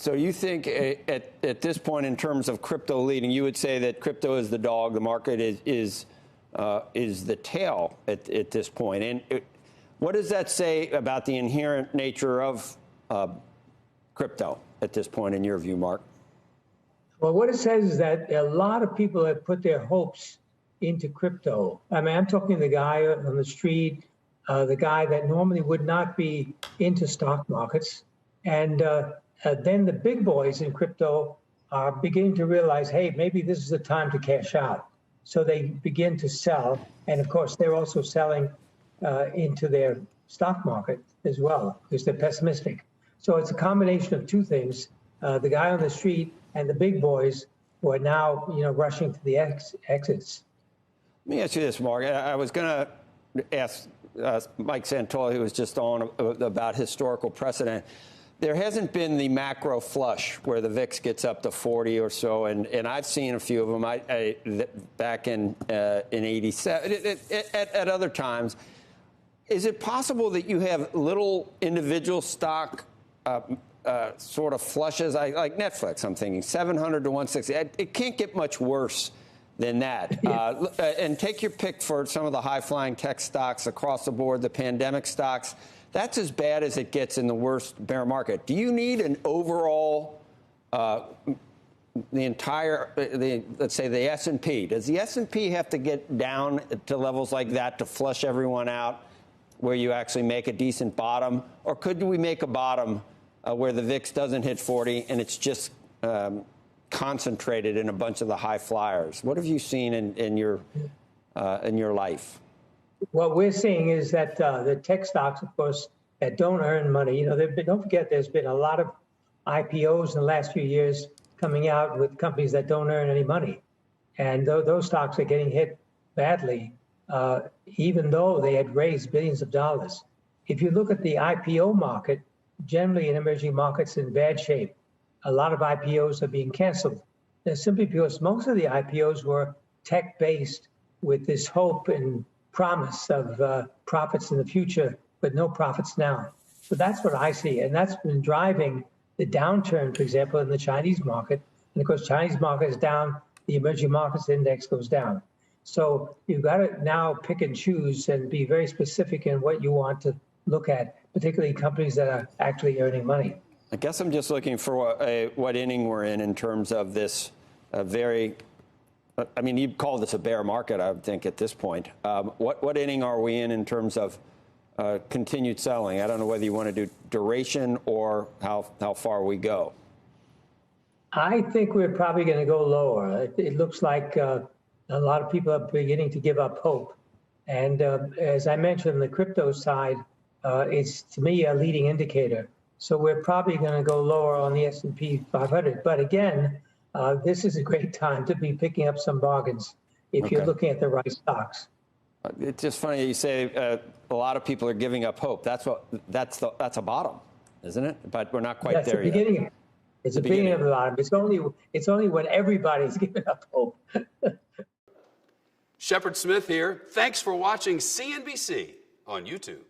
So you think at this point, in terms of crypto leading, you would say that crypto is the dog, the market is the tail at this point. And what does that say about the inherent nature of crypto at this point, in your view, Mark? Well, what it says is that a lot of people have put their hopes into crypto. I mean, I'm talking the guy on the street, the guy that normally would not be into stock markets. And then the big boys in crypto are beginning to realize, hey, maybe this is the time to cash out. So they begin to sell. And of course, they're also selling into their stock market as well, because they're pessimistic. So it's a combination of two things, the guy on the street and the big boys who are now, rushing to the exits. Let me ask you this, Mark. I was going to ask Mike Santoli, who was just on, about historical precedent. There hasn't been the macro flush where the VIX gets up to 40 or so, and I've seen a few of them back in 87. At other times, is it possible that you have little individual stock sort of flushes, like Netflix? I'm thinking 700 to 160. It can't get much worse than that. And take your pick for some of the high-flying tech stocks across the board, the pandemic stocks. That's as bad as it gets in the worst bear market. Do you need an overall, let's say the S&P? Does the S&P have to get down to levels like that to flush everyone out, where you actually make a decent bottom? Or could we make a bottom where the VIX doesn't hit 40 and it's just concentrated in a bunch of the high flyers? What have you seen in your life? What we're seeing is that the tech stocks, of course, that don't earn money, don't forget there's been a lot of IPOs in the last few years coming out with companies that don't earn any money. And those stocks are getting hit badly, even though they had raised billions of dollars. If you look at the IPO market, generally in emerging markets in bad shape, a lot of IPOs are being canceled. That's simply because most of the IPOs were tech-based with this hope and promise of profits in the future, but no profits now. So that's what I see. And that's been driving the downturn, for example, in the Chinese market. And of course, Chinese market is down, the emerging markets index goes down. So you've got to now pick and choose and be very specific in what you want to look at, particularly companies that are actually earning money. I guess I'm just looking for what inning we're in terms of this I mean, you'd call this a bear market, I would think, at this point. What inning are we in terms of continued selling? I don't know whether you want to do duration or how far we go. I think we're probably going to go lower. It looks like a lot of people are beginning to give up hope. And as I mentioned, the crypto side, it's, to me, a leading indicator. So we're probably going to go lower on the S&P 500. But again, this is a great time to be picking up some bargains if you're looking at the right stocks. It's just funny you say a lot of people are giving up hope. That's a bottom, isn't it? But we're not quite there yet. It's the beginning of the bottom. It's only when everybody's giving up hope. Shepard Smith here. Thanks for watching CNBC on YouTube.